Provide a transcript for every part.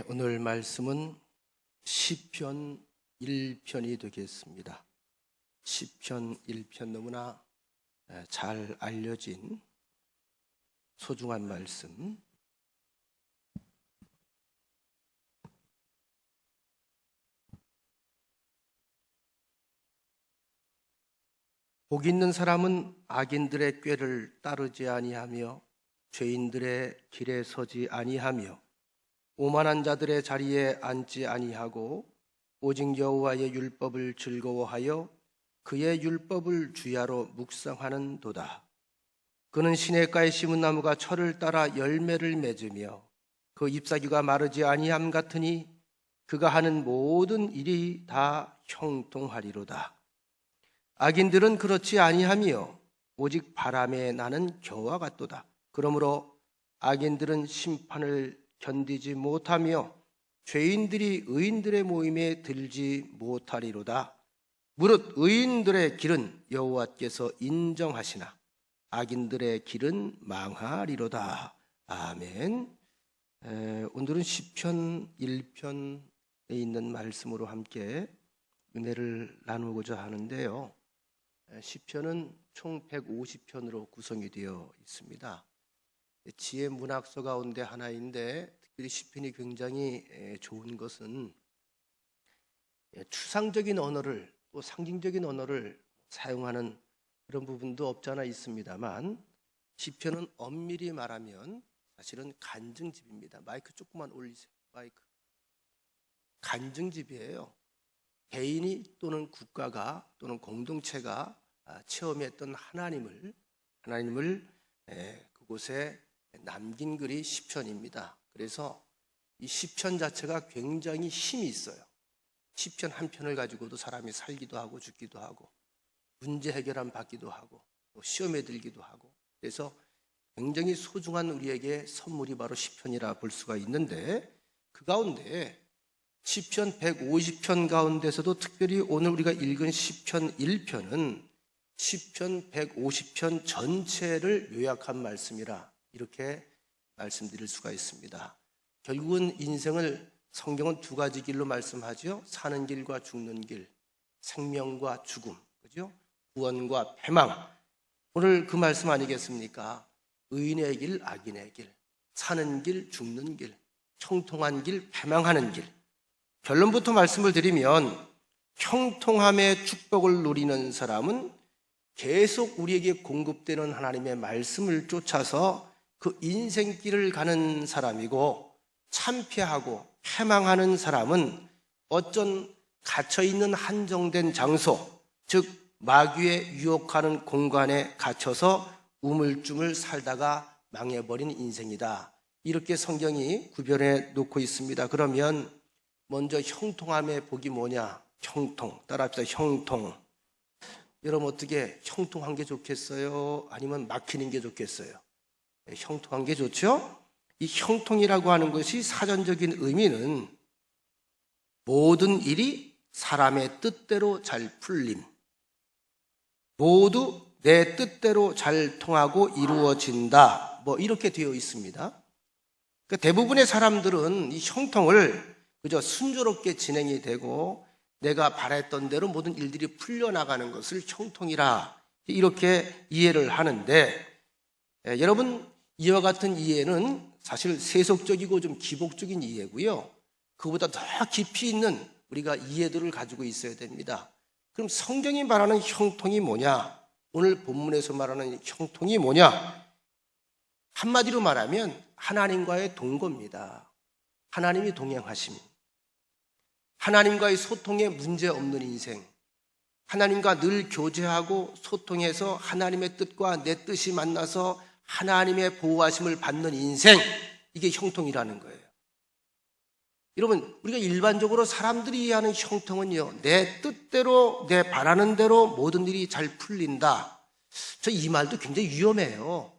오늘 말씀은 시편 1편이 되겠습니다. 시편 1편 너무나 잘 알려진 소중한 말씀. 복 있는 사람은 악인들의 꾀를 따르지 아니하며 죄인들의 길에 서지 아니하며 오만한 자들의 자리에 앉지 아니하고 오직 여호와의 율법을 즐거워하여 그의 율법을 주야로 묵상하는 도다. 그는 시냇가에 심은 나무가 철을 따라 열매를 맺으며 그 잎사귀가 마르지 아니함 같으니 그가 하는 모든 일이 다 형통하리로다. 악인들은 그렇지 아니하며 오직 바람에 나는 겨와 같도다. 그러므로 악인들은 심판을 견디지 못하며 죄인들이 의인들의 모임에 들지 못하리로다. 무릇 의인들의 길은 여호와께서 인정하시나 악인들의 길은 망하리로다. 아멘. 오늘은 시편 1편에 있는 말씀으로 함께 은혜를 나누고자 하는데요. 시편은 총 150편으로 구성이 되어 있습니다. 지혜 문학서 가운데 하나인데 특별히 시편이 굉장히 좋은 것은 추상적인 언어를 또 상징적인 언어를 사용하는 그런 부분도 없지 않아 있습니다만 시편은 엄밀히 말하면 사실은 간증집입니다. 마이크 조금만 올리세요. 마이크. 간증집이에요. 개인이 또는 국가가 또는 공동체가 체험했던 하나님을 그곳에 남긴 글이 시편입니다. 그래서 이 시편 자체가 굉장히 힘이 있어요. 시편 한 편을 가지고도 사람이 살기도 하고 죽기도 하고 문제 해결함 받기도 하고 또 시험에 들기도 하고 그래서 굉장히 소중한 우리에게 선물이 바로 시편이라 볼 수가 있는데 그 가운데 시편 150편 가운데서도 특별히 오늘 우리가 읽은 시편 1편은 시편 150편 전체를 요약한 말씀이라 이렇게 말씀드릴 수가 있습니다. 결국은 인생을 성경은 두 가지 길로 말씀하죠. 사는 길과 죽는 길, 생명과 죽음, 그죠? 구원과 패망. 오늘 그 말씀 아니겠습니까? 의인의 길, 악인의 길, 사는 길, 죽는 길, 형통한 길, 패망하는 길. 결론부터 말씀을 드리면 형통함의 축복을 누리는 사람은 계속 우리에게 공급되는 하나님의 말씀을 쫓아서 그 인생길을 가는 사람이고 참패하고 패망하는 사람은 어쩐 갇혀있는 한정된 장소, 즉 마귀에 유혹하는 공간에 갇혀서 우물쭈물 살다가 망해버린 인생이다. 이렇게 성경이 구별해 놓고 있습니다. 그러면 먼저 형통함의 복이 뭐냐? 형통. 따라합시다. 형통. 여러분 어떻게 형통한 게 좋겠어요? 아니면 막히는 게 좋겠어요? 형통한 게 좋죠? 이 형통이라고 하는 것이 사전적인 의미는 모든 일이 사람의 뜻대로 잘 풀림, 모두 내 뜻대로 잘 통하고 이루어진다, 이렇게 되어 있습니다. 그러니까 대부분의 사람들은 이 형통을 그저 순조롭게 진행이 되고 내가 바랬던 대로 모든 일들이 풀려나가는 것을 형통이라 이렇게 이해를 하는데 여러분 이와 같은 이해는 사실 세속적이고 좀 기복적인 이해고요. 그보다 더 깊이 있는 우리가 이해들을 가지고 있어야 됩니다. 그럼 성경이 말하는 형통이 뭐냐? 오늘 본문에서 말하는 형통이 뭐냐? 한마디로 말하면 하나님과의 동거입니다. 하나님이 동행하심. 하나님과의 소통에 문제 없는 인생. 하나님과 늘 교제하고 소통해서 하나님의 뜻과 내 뜻이 만나서 하나님의 보호하심을 받는 인생, 이게 형통이라는 거예요. 여러분 우리가 일반적으로 사람들이 이해하는 형통은요, 내 뜻대로 내 바라는 대로 모든 일이 잘 풀린다. 저 이 말도 굉장히 위험해요.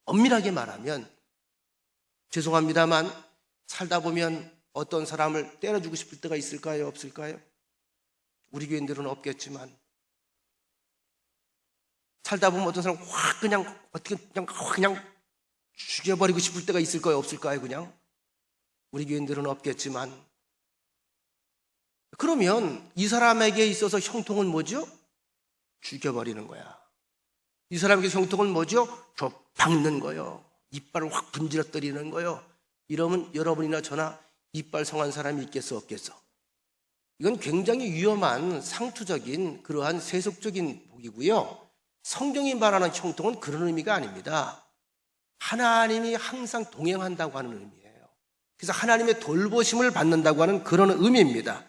엄밀하게 말하면 죄송합니다만 살다 보면 어떤 사람을 때려주고 싶을 때가 있을까요? 없을까요? 우리 교인들은 없겠지만 살다 보면 어떤 사람 확 그냥 죽여버리고 싶을 때가 있을까요? 없을까요? 그냥 우리 교인들은 없겠지만. 그러면 이 사람에게 있어서 형통은 뭐죠? 죽여버리는 거야. 이 사람에게 형통은 뭐죠? 박는 거예요. 이빨을 확 분질러뜨리는 거예요. 이러면 여러분이나 저나 이빨 성한 사람이 있겠어 없겠어? 이건 굉장히 위험한 상투적인 그러한 세속적인 복이고요. 성경이 말하는 형통은 그런 의미가 아닙니다. 하나님이 항상 동행한다고 하는 의미예요. 그래서 하나님의 돌보심을 받는다고 하는 그런 의미입니다.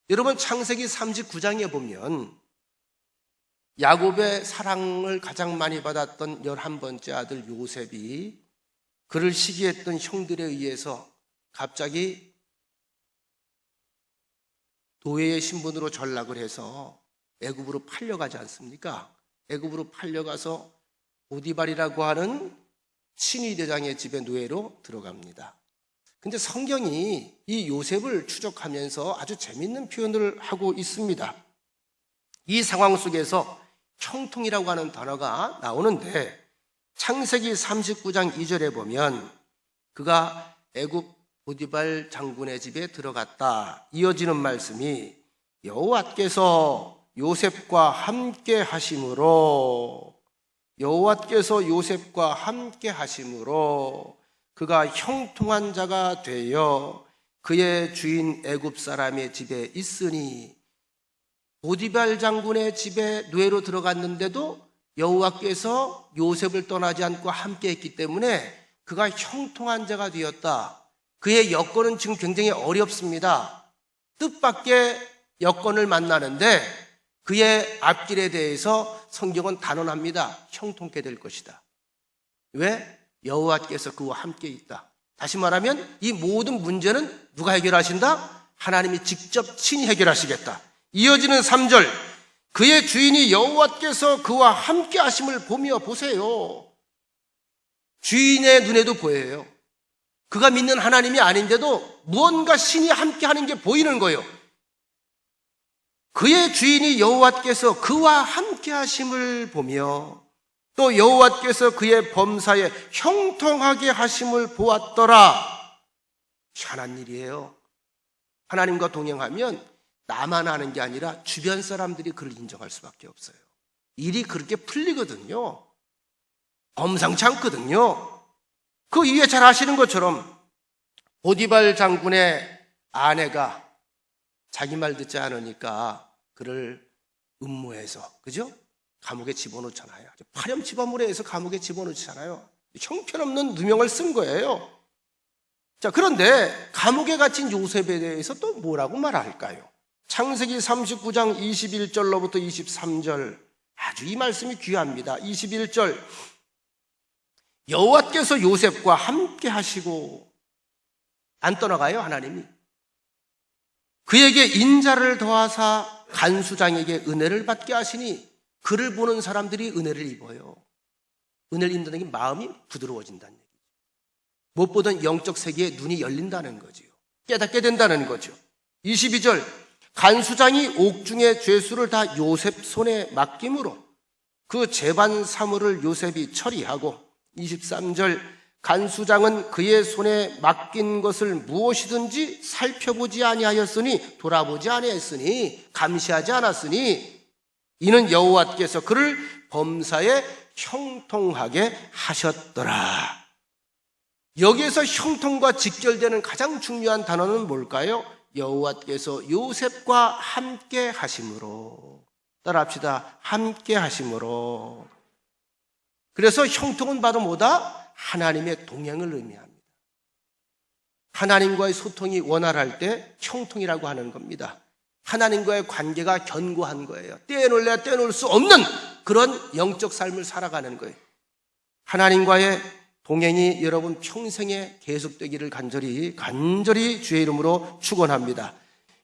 여러분 창세기 39장에 보면 야곱의 사랑을 가장 많이 받았던 11번째 아들 요셉이 그를 시기했던 형들에 의해서 갑자기 노예의 신분으로 전락을 해서 애굽으로 팔려가지 않습니까? 애굽으로 팔려가서 보디발이라고 하는 친위 대장의 집에 노예로 들어갑니다. 근데 성경이 이 요셉을 추적하면서 아주 재밌는 표현을 하고 있습니다. 이 상황 속에서 형통이라고 하는 단어가 나오는데 창세기 39장 2절에 보면 그가 애굽 보디발 장군의 집에 들어갔다. 이어지는 말씀이 여호와께서 요셉과 함께 하심으로 그가 형통한 자가 되어 그의 주인 애굽 사람의 집에 있으니 보디발 장군의 집에 노예로 들어갔는데도 여호와께서 요셉을 떠나지 않고 함께 했기 때문에 그가 형통한 자가 되었다. 그의 여건은 지금 굉장히 어렵습니다. 뜻밖의 여건을 만나는데 그의 앞길에 대해서 성경은 단언합니다. 형통케 될 것이다. 왜? 여호와께서 그와 함께 있다. 다시 말하면 이 모든 문제는 누가 해결하신다? 하나님이 직접 친히 해결하시겠다. 이어지는 3절, 그의 주인이 여호와께서 그와 함께 하심을 보며 보세요. 주인의 눈에도 보여요. 그가 믿는 하나님이 아닌데도 무언가 신이 함께 하는 게 보이는 거예요. 그의 주인이 여호와께서 그와 함께 하심을 보며 또 여호와께서 그의 범사에 형통하게 하심을 보았더라. 희한한 일이에요. 하나님과 동행하면 나만 아는 게 아니라 주변 사람들이 그를 인정할 수밖에 없어요. 일이 그렇게 풀리거든요. 범상치 않거든요. 그 이해 잘 아시는 것처럼 보디발 장군의 아내가 자기 말 듣지 않으니까 그를 음모해서, 그죠? 감옥에 집어넣잖아요. 파렴치범으로 해서 감옥에 집어넣잖아요. 형편없는 누명을 쓴 거예요. 자, 그런데 감옥에 갇힌 요셉에 대해서 또 뭐라고 말할까요? 창세기 39장 21절로부터 23절, 아주 이 말씀이 귀합니다. 21절, 여호와께서 요셉과 함께 하시고, 안 떠나가요, 하나님이. 그에게 인자를 더하사 간수장에게 은혜를 받게 하시니 그를 보는 사람들이 은혜를 입어요. 은혜를 입는다는 게 마음이 부드러워진다는 얘기죠. 무엇보다 영적 세계에 눈이 열린다는 거지요. 깨닫게 된다는 거죠. 22절, 간수장이 옥중의 죄수를 다 요셉 손에 맡김으로 그 재반 사물을 요셉이 처리하고, 23절, 간수장은 그의 손에 맡긴 것을 무엇이든지 살펴보지 아니하였으니, 돌아보지 아니하였으니, 감시하지 않았으니 이는 여호와께서 그를 범사에 형통하게 하셨더라. 여기에서 형통과 직결되는 가장 중요한 단어는 뭘까요? 여호와께서 요셉과 함께 하심으로. 따라합시다. 함께 하심으로. 그래서 형통은 바로 뭐다? 하나님의 동행을 의미합니다. 하나님과의 소통이 원활할 때 형통이라고 하는 겁니다. 하나님과의 관계가 견고한 거예요. 떼어놓을래야 떼어놓을 수 없는 그런 영적 삶을 살아가는 거예요. 하나님과의 동행이 여러분 평생에 계속되기를 간절히 주의 이름으로 축원합니다.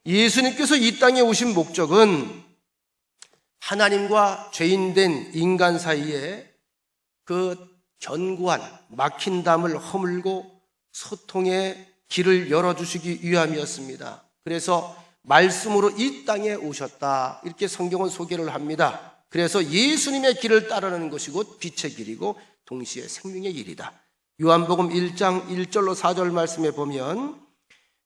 예수님께서 이 땅에 오신 목적은 하나님과 죄인된 인간 사이에 그 견고한 막힌 담을 허물고 소통의 길을 열어주시기 위함이었습니다. 그래서 말씀으로 이 땅에 오셨다, 이렇게 성경은 소개를 합니다. 그래서 예수님의 길을 따르는 것이 곧 빛의 길이고 동시에 생명의 길이다. 요한복음 1장 1절로 4절 말씀에 보면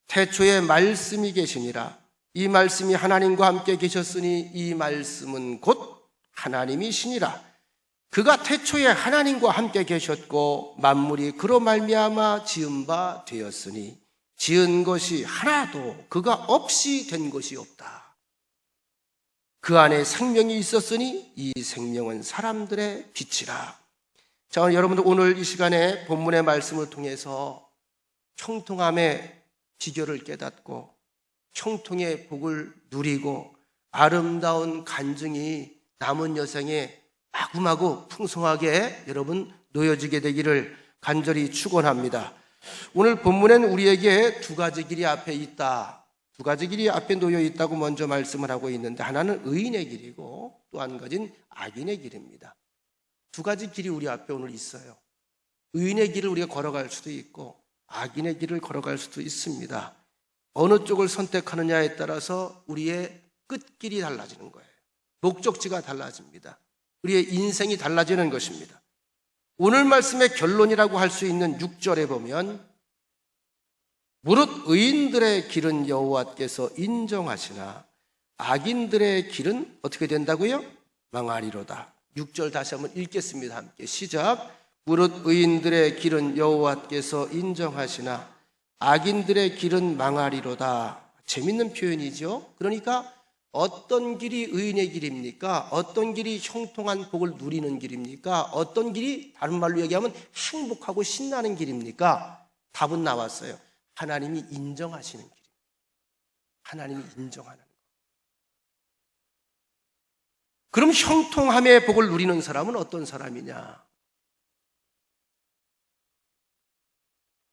태초에 말씀이 계시니라. 이 말씀이 하나님과 함께 계셨으니 이 말씀은 곧 하나님이시니라. 그가 태초에 하나님과 함께 계셨고 만물이 그로 말미암아 지은 바 되었으니 지은 것이 하나도 그가 없이 된 것이 없다. 그 안에 생명이 있었으니 이 생명은 사람들의 빛이라. 자, 여러분들 오늘 이 시간에 본문의 말씀을 통해서 형통함의 비결을 깨닫고 형통의 복을 누리고 아름다운 간증이 남은 여생에 마구마구 풍성하게 여러분 놓여지게 되기를 간절히 축원합니다. 오늘 본문엔 우리에게 두 가지 길이 앞에 있다. 두 가지 길이 앞에 놓여 있다고 먼저 말씀을 하고 있는데, 하나는 의인의 길이고 또 한 가지는 악인의 길입니다. 두 가지 길이 우리 앞에 오늘 있어요. 의인의 길을 우리가 걸어갈 수도 있고 악인의 길을 걸어갈 수도 있습니다. 어느 쪽을 선택하느냐에 따라서 우리의 끝길이 달라지는 거예요. 목적지가 달라집니다. 우리의 인생이 달라지는 것입니다. 오늘 말씀의 결론이라고 할 수 있는 6절에 보면 무릇 의인들의 길은 여호와께서 인정하시나 악인들의 길은 어떻게 된다고요? 망하리로다. 6절 다시 한번 읽겠습니다. 함께 시작. 무릇 의인들의 길은 여호와께서 인정하시나 악인들의 길은 망하리로다. 재밌는 표현이죠. 그러니까 어떤 길이 의인의 길입니까? 어떤 길이 형통한 복을 누리는 길입니까? 어떤 길이 다른 말로 얘기하면 행복하고 신나는 길입니까? 답은 나왔어요. 하나님이 인정하시는 길입니다. 하나님이 인정하는 것. 그럼 형통함의 복을 누리는 사람은 어떤 사람이냐?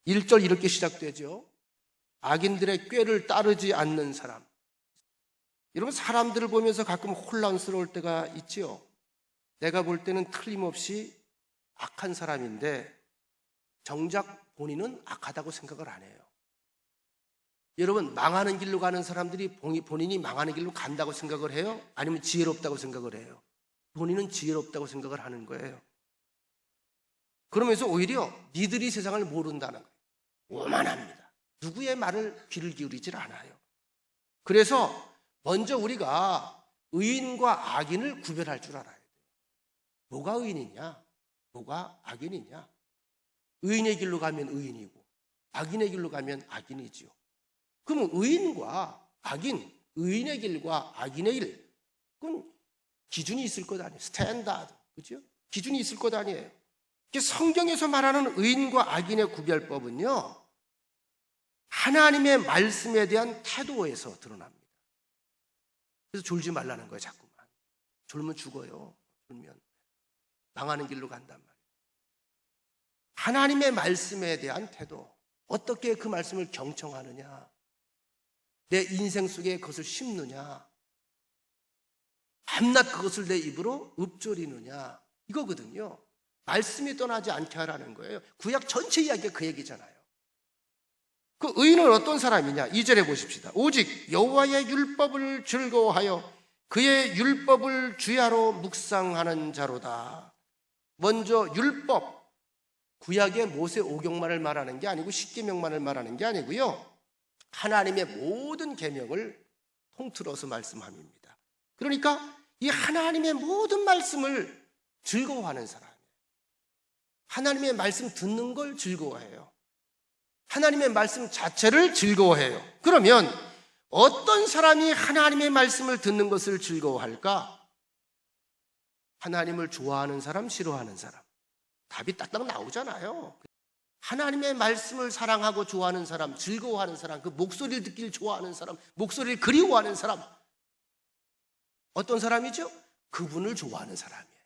1절 이렇게 시작되죠. 악인들의 꾀를 따르지 않는 사람. 여러분, 사람들을 보면서 가끔 혼란스러울 때가 있지요. 내가 볼 때는 틀림없이 악한 사람인데 정작 본인은 악하다고 생각을 안 해요. 여러분, 망하는 길로 가는 사람들이 본인이 망하는 길로 간다고 생각을 해요? 아니면 지혜롭다고 생각을 해요? 본인은 지혜롭다고 생각을 하는 거예요. 그러면서 오히려 니들이 세상을 모른다는 거예요. 오만합니다. 누구의 말을 귀를 기울이질 않아요. 그래서 먼저 우리가 의인과 악인을 구별할 줄 알아야 돼요. 뭐가 의인이냐? 뭐가 악인이냐? 의인의 길로 가면 의인이고 악인의 길로 가면 악인이지요. 그러면 의인과 악인, 의인의 길과 악인의 길, 그건 기준이 있을 것 아니에요. 스탠다드, 그렇죠? 기준이 있을 것 아니에요. 성경에서 말하는 의인과 악인의 구별법은요, 하나님의 말씀에 대한 태도에서 드러납니다. 그래서 졸지 말라는 거예요, 자꾸만. 졸면 죽어요. 졸면 망하는 길로 간단 말이에요. 하나님의 말씀에 대한 태도, 어떻게 그 말씀을 경청하느냐, 내 인생 속에 그것을 심느냐, 밤낮 그것을 내 입으로 읊조리느냐, 이거거든요. 말씀이 떠나지 않게 하라는 거예요. 구약 전체 이야기가 그 얘기잖아요. 그 의인은 어떤 사람이냐? 2절에 보십시다. 오직 여호와의 율법을 즐거워하여 그의 율법을 주야로 묵상하는 자로다. 먼저 율법, 구약의 모세 오경만을 말하는 게 아니고 십계명만을 말하는 게 아니고요, 하나님의 모든 계명을 통틀어서 말씀함입니다. 그러니까 이 하나님의 모든 말씀을 즐거워하는 사람, 하나님의 말씀 듣는 걸 즐거워해요. 하나님의 말씀 자체를 즐거워해요. 그러면 어떤 사람이 하나님의 말씀을 듣는 것을 즐거워할까? 하나님을 좋아하는 사람, 싫어하는 사람. 답이 딱딱 나오잖아요. 하나님의 말씀을 사랑하고 좋아하는 사람, 즐거워하는 사람, 그 목소리를 듣기를 좋아하는 사람, 목소리를 그리워하는 사람, 어떤 사람이죠? 그분을 좋아하는 사람이에요.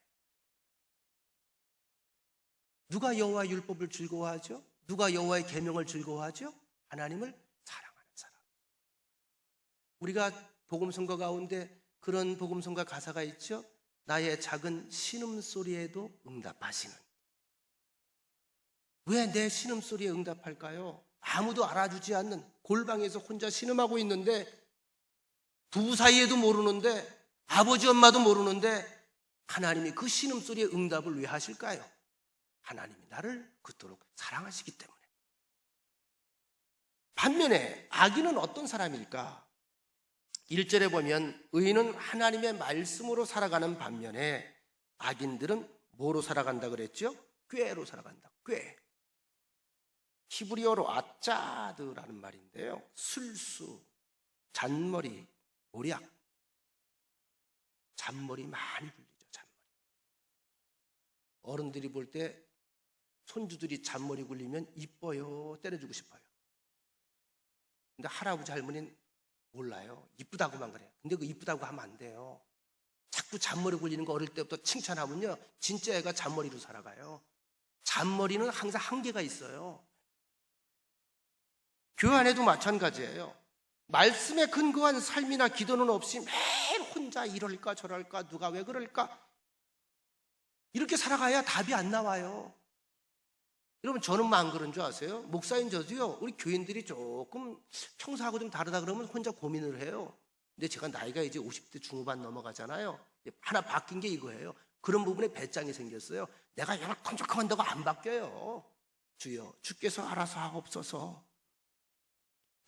누가 여호와의 율법을 즐거워하죠? 누가 여호와의 계명을 즐거워하죠? 하나님을 사랑하는 사람. 우리가 복음성가 가운데 그런 복음성가 가사가 있죠? 나의 작은 신음소리에도 응답하시는. 왜 내 신음소리에 응답할까요? 아무도 알아주지 않는 골방에서 혼자 신음하고 있는데, 부부 사이에도 모르는데, 아버지 엄마도 모르는데 하나님이 그 신음소리에 응답을 왜 하실까요? 하나님이 나를 그토록 사랑하시기 때문에. 반면에 악인은 어떤 사람일까? 1절에 보면 의인은 하나님의 말씀으로 살아가는 반면에 악인들은 뭐로 살아간다 그랬죠? 꾀로 살아간다. 꾀. 히브리어로 아짜드라는 말인데요. 술수, 잔머리, 모략. 잔머리 많이 굴리죠. 잔머리. 어른들이 볼 때 손주들이 잔머리 굴리면 이뻐요. 때려주고 싶어요. 근데 할아버지 할머니는 몰라요. 이쁘다고만 그래요. 근데 그 이쁘다고 하면 안 돼요. 자꾸 잔머리 굴리는 거 어릴 때부터 칭찬하면요, 진짜 애가 잔머리로 살아가요. 잔머리는 항상 한계가 있어요. 교회 안에도 마찬가지예요. 말씀에 근거한 삶이나 기도는 없이 매일 혼자 이럴까 저럴까 누가 왜 그럴까 이렇게 살아가야 답이 안 나와요. 여러분, 저는 안 그런 줄 아세요? 목사인 저도요, 우리 교인들이 조금 평소하고 좀 다르다 그러면 혼자 고민을 해요. 근데 제가 나이가 이제 50대 중후반 넘어가잖아요. 하나 바뀐 게 이거예요. 그런 부분에 배짱이 생겼어요. 내가 열악한다고 안 바뀌어요. 주여, 주께서 알아서 하옵소서.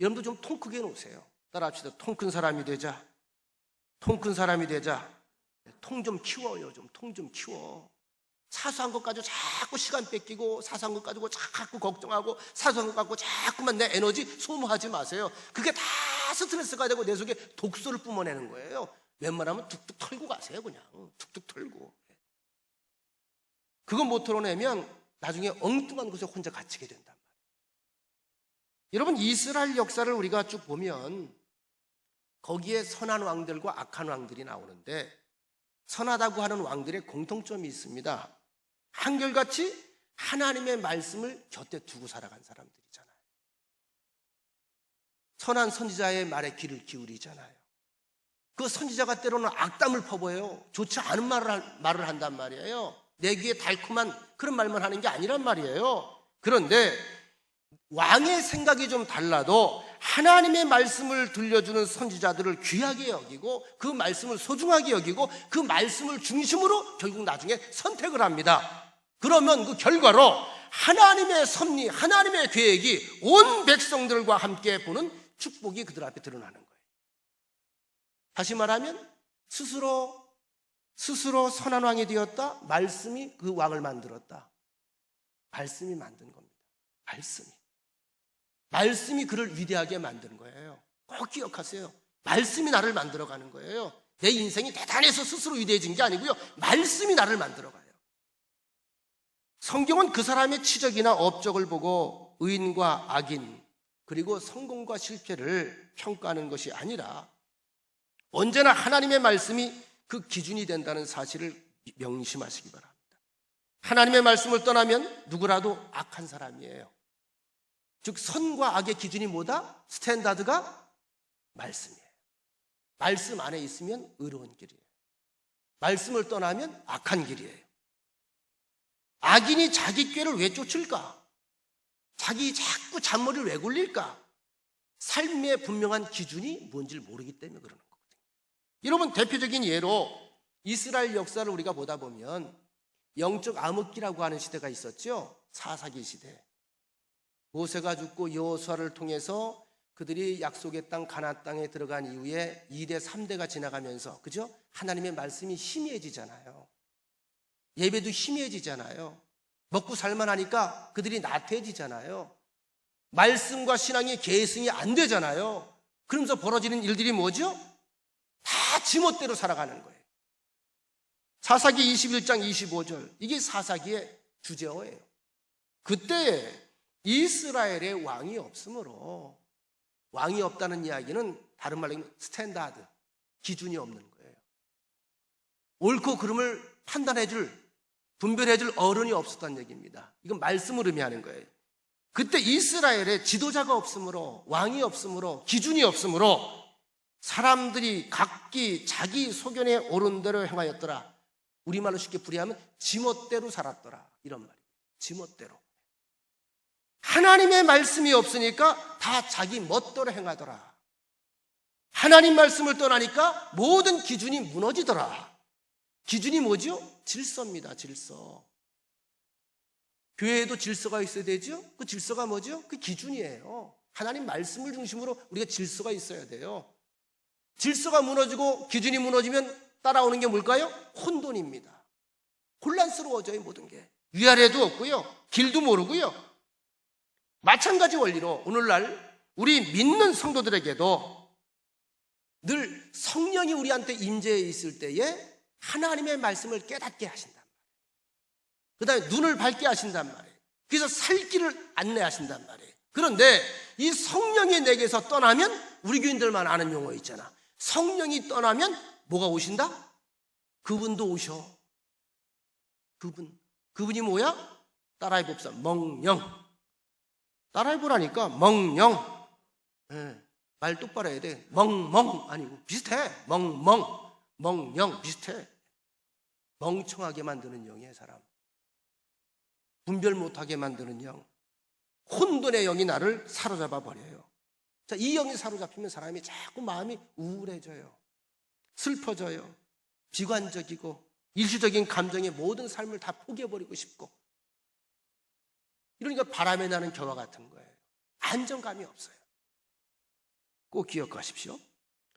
여러분도 좀 통 크게 놓으세요. 따라합시다. 통 큰 사람이 되자. 통 큰 사람이 되자. 통 좀 키워요. 통 좀 키워. 사소한 것 가지고 자꾸 시간 뺏기고, 사소한 것 가지고 자꾸 걱정하고, 사소한 것 가지고 자꾸만 내 에너지 소모하지 마세요. 그게 다 스트레스가 되고 내 속에 독소를 뿜어내는 거예요. 웬만하면 툭툭 털고 가세요. 그냥 툭툭 털고. 그거 못 털어내면 나중에 엉뚱한 곳에 혼자 갇히게 된단 말이에요. 여러분, 이스라엘 역사를 우리가 쭉 보면 거기에 선한 왕들과 악한 왕들이 나오는데, 선하다고 하는 왕들의 공통점이 있습니다. 한결같이 하나님의 말씀을 곁에 두고 살아간 사람들이잖아요. 선한 선지자의 말에 귀를 기울이잖아요. 그 선지자가 때로는 악담을 퍼부어요. 좋지 않은 말을 한단 말이에요. 내 귀에 달콤한 그런 말만 하는 게 아니란 말이에요. 그런데 왕의 생각이 좀 달라도 하나님의 말씀을 들려주는 선지자들을 귀하게 여기고, 그 말씀을 소중하게 여기고, 그 말씀을 중심으로 결국 나중에 선택을 합니다. 그러면 그 결과로 하나님의 섭리, 하나님의 계획이 온 백성들과 함께 보는 축복이 그들 앞에 드러나는 거예요. 다시 말하면 스스로 선한 왕이 되었다. 말씀이 그 왕을 만들었다. 말씀이 만든 겁니다. 말씀이 그를 위대하게 만드는 거예요. 꼭 기억하세요. 말씀이 나를 만들어가는 거예요. 내 인생이 대단해서 스스로 위대해진 게 아니고요, 말씀이 나를 만들어가요. 성경은 그 사람의 치적이나 업적을 보고 의인과 악인, 그리고 성공과 실패를 평가하는 것이 아니라 언제나 하나님의 말씀이 그 기준이 된다는 사실을 명심하시기 바랍니다. 하나님의 말씀을 떠나면 누구라도 악한 사람이에요. 즉 선과 악의 기준이 뭐다? 스탠다드가 말씀이에요. 말씀 안에 있으면 의로운 길이에요. 말씀을 떠나면 악한 길이에요. 악인이 자기 꾀를 왜 쫓을까? 자기 자꾸 잔머리를 왜 굴릴까? 삶의 분명한 기준이 뭔지를 모르기 때문에 그러는 거거든요. 여러분, 대표적인 예로 이스라엘 역사를 우리가 보다 보면 영적 암흑기라고 하는 시대가 있었죠. 사사기 시대. 모세가 죽고 여호수아를 통해서 그들이 약속의 땅 가나안 땅에 들어간 이후에 2대 3대가 지나가면서, 그죠? 하나님의 말씀이 희미해지잖아요. 예배도 희미해지잖아요. 먹고 살만하니까 그들이 나태해지잖아요. 말씀과 신앙이 계승이 안 되잖아요. 그러면서 벌어지는 일들이 뭐죠? 다 지멋대로 살아가는 거예요. 사사기 21장 25절, 이게 사사기의 주제어예요. 그때 이스라엘에 왕이 없으므로, 왕이 없다는 이야기는 다른 말로 스탠다드, 기준이 없는 거예요. 옳고 그름을 판단해줄, 분별해줄 어른이 없었다는 얘기입니다. 이건 말씀을 의미하는 거예요. 그때 이스라엘에 지도자가 없으므로, 왕이 없으므로, 기준이 없으므로 사람들이 각기 자기 소견에 옳은 대로 행하였더라. 우리말로 쉽게 풀이하면 지멋대로 살았더라, 이런 말이에요. 지멋대로. 하나님의 말씀이 없으니까 다 자기 멋대로 행하더라. 하나님 말씀을 떠나니까 모든 기준이 무너지더라. 기준이 뭐죠? 질서입니다. 질서. 교회에도 질서가 있어야 되죠? 그 질서가 뭐죠? 그 기준이에요. 하나님 말씀을 중심으로 우리가 질서가 있어야 돼요. 질서가 무너지고 기준이 무너지면 따라오는 게 뭘까요? 혼돈입니다. 혼란스러워져요. 모든 게 위아래도 없고요, 길도 모르고요. 마찬가지 원리로 오늘날 우리 믿는 성도들에게도 늘 성령이 우리한테 임재해 있을 때에 하나님의 말씀을 깨닫게 하신단 말이에요. 그 다음에 눈을 밝게 하신단 말이에요. 그래서 살 길을 안내하신단 말이에요. 그런데 이 성령이 내게서 떠나면, 우리 교인들만 아는 용어 있잖아. 성령이 떠나면 뭐가 오신다? 그분도 오셔. 그분이 뭐야? 따라해봅시다. 멍령. 따라해보라니까. 멍령. 네, 말 똑바로 해야 돼. 멍멍 아니고 비슷해. 멍멍. 멍령 비슷해. 멍청하게 만드는 영이에요. 사람 분별 못하게 만드는 영, 혼돈의 영이 나를 사로잡아 버려요. 자, 이 영이 사로잡히면 사람이 자꾸 마음이 우울해져요, 슬퍼져요, 비관적이고 일시적인 감정의 모든 삶을 다 포기해버리고 싶고, 이러니까 바람에 나는 겨와 같은 거예요. 안정감이 없어요. 꼭 기억하십시오.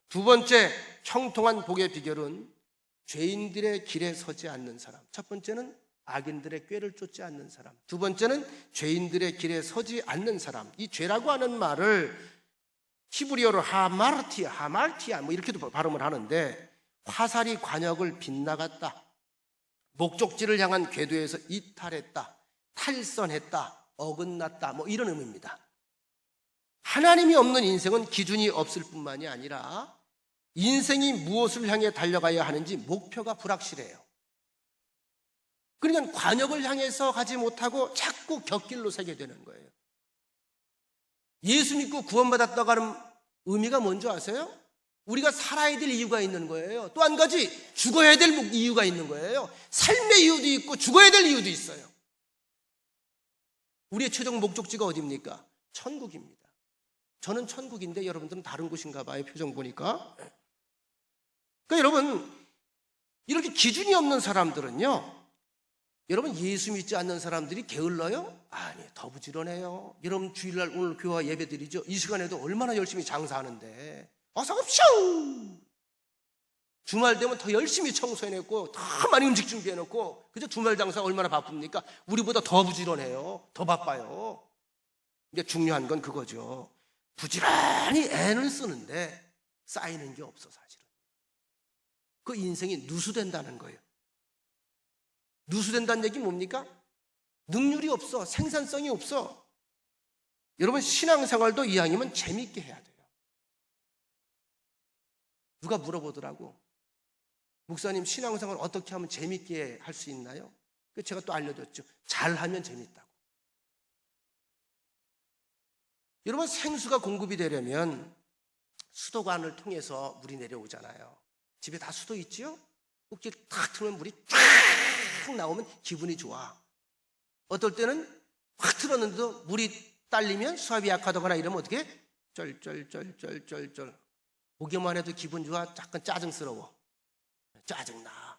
두 번째 형통한 복의 비결은 죄인들의 길에 서지 않는 사람. 첫 번째는 악인들의 꾀를 쫓지 않는 사람, 두 번째는 죄인들의 길에 서지 않는 사람. 이 죄라고 하는 말을 히브리어로 하말티아 뭐 이렇게도 발음을 하는데, 화살이 관역을 빗나갔다, 목적지를 향한 궤도에서 이탈했다, 탈선했다, 어긋났다, 뭐 이런 의미입니다. 하나님이 없는 인생은 기준이 없을 뿐만이 아니라 인생이 무엇을 향해 달려가야 하는지 목표가 불확실해요. 그러니까 관역을 향해서 가지 못하고 자꾸 곁길로 새게 되는 거예요. 예수 믿고 구원받았다고 하는 의미가 뭔지 아세요? 우리가 살아야 될 이유가 있는 거예요. 또 한 가지, 죽어야 될 이유가 있는 거예요. 삶의 이유도 있고 죽어야 될 이유도 있어요. 우리의 최종 목적지가 어디입니까? 천국입니다. 저는 천국인데 여러분들은 다른 곳인가 봐요, 표정 보니까. 그러니까 여러분, 이렇게 기준이 없는 사람들은요, 여러분, 예수 믿지 않는 사람들이 게을러요? 아니, 더 부지런해요. 여러분, 주일날 오늘 교회와 예배 드리죠? 이 시간에도 얼마나 열심히 장사하는데, 어서 오십시오! 주말 되면 더 열심히 청소해놓고 더 많이 음식 준비해놓고, 그죠? 주말 장사 얼마나 바쁩니까? 우리보다 더 부지런해요. 더 바빠요. 이게 중요한 건 그거죠. 부지런히 애는 쓰는데 쌓이는 게 없어, 사실은. 그 인생이 누수된다는 거예요. 누수된다는 얘기 뭡니까? 능률이 없어, 생산성이 없어. 여러분, 신앙생활도 이왕이면 재밌게 해야 돼요. 누가 물어보더라고, 목사님, 신앙생활 어떻게 하면 재밌게 할 수 있나요? 제가 또 알려줬죠. 잘하면 재밌다고. 여러분, 생수가 공급이 되려면 수도관을 통해서 물이 내려오잖아요. 집에 다 수도 있지요? 꼭지 탁 틀면 물이 쫙 나오면 기분이 좋아. 어떨 때는 확 틀었는데도 물이 딸리면, 수압이 약하다거나 이러면 어떻게? 쩔. 보기만 해도 기분 좋아? 약간 짜증스러워. 짜증나.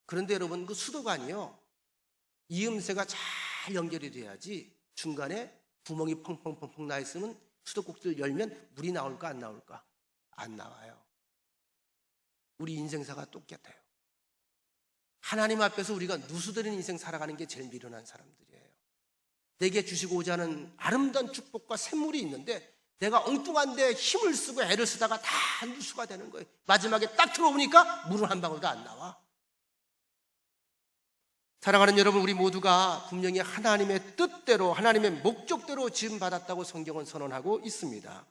그런데 여러분, 그 수도관이요, 이음새가 잘 연결이 돼야지. 중간에 구멍이 펑펑펑펑 나 있으면 수도꼭지를 열면 물이 나올까 안 나올까? 안 나와요. 우리 인생사가 똑같아요. 하나님 앞에서 우리가 누수되는 인생 살아가는 게 제일 미련한 사람들이에요. 내게 주시고자 하는 아름다운 축복과 샘물이 있는데 내가 엉뚱한데 힘을 쓰고 애를 쓰다가 다 누수가 되는 거예요. 마지막에 딱 들어오니까 물은 한 방울도 안 나와. 사랑하는 여러분, 우리 모두가 분명히 하나님의 뜻대로, 하나님의 목적대로 지음받았다고 성경은 선언하고 있습니다.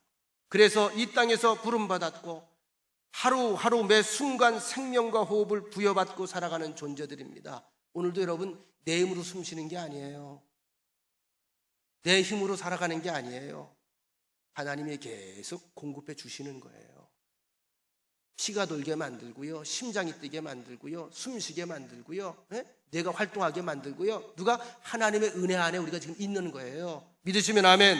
그래서 이 땅에서 부름받았고 하루하루 매 순간 생명과 호흡을 부여받고 살아가는 존재들입니다. 오늘도 여러분, 내 힘으로 숨 쉬는 게 아니에요. 내 힘으로 살아가는 게 아니에요. 하나님이 계속 공급해 주시는 거예요. 피가 돌게 만들고요, 심장이 뛰게 만들고요, 숨 쉬게 만들고요, 뇌가 활동하게 만들고요. 누가? 하나님의 은혜 안에 우리가 지금 있는 거예요. 믿으시면 아멘.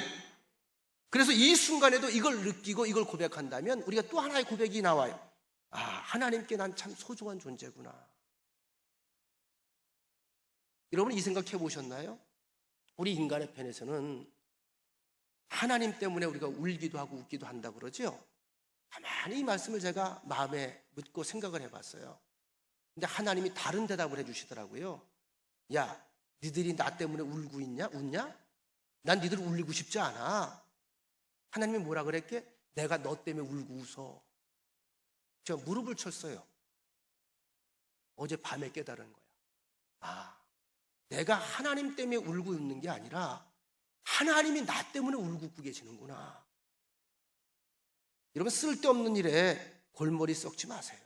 그래서 이 순간에도 이걸 느끼고 이걸 고백한다면 우리가 또 하나의 고백이 나와요. 아, 하나님께 난 참 소중한 존재구나. 여러분, 이 생각 해보셨나요? 우리 인간의 편에서는 하나님 때문에 우리가 울기도 하고 웃기도 한다고 그러죠. 가만히 이 말씀을 제가 마음에 묻고 생각을 해봤어요. 근데 하나님이 다른 대답을 해주시더라고요. 야, 니들이 나 때문에 울고 있냐? 웃냐? 난 니들 울리고 싶지 않아. 하나님이 뭐라 그랬게? 내가 너 때문에 울고 웃어. 제가 무릎을 쳤어요. 어제 밤에 깨달은 거야. 아, 내가 하나님 때문에 울고 웃는 게 아니라 하나님이 나 때문에 울고 웃고 계시는구나. 여러분, 쓸데없는 일에 골머리 썩지 마세요.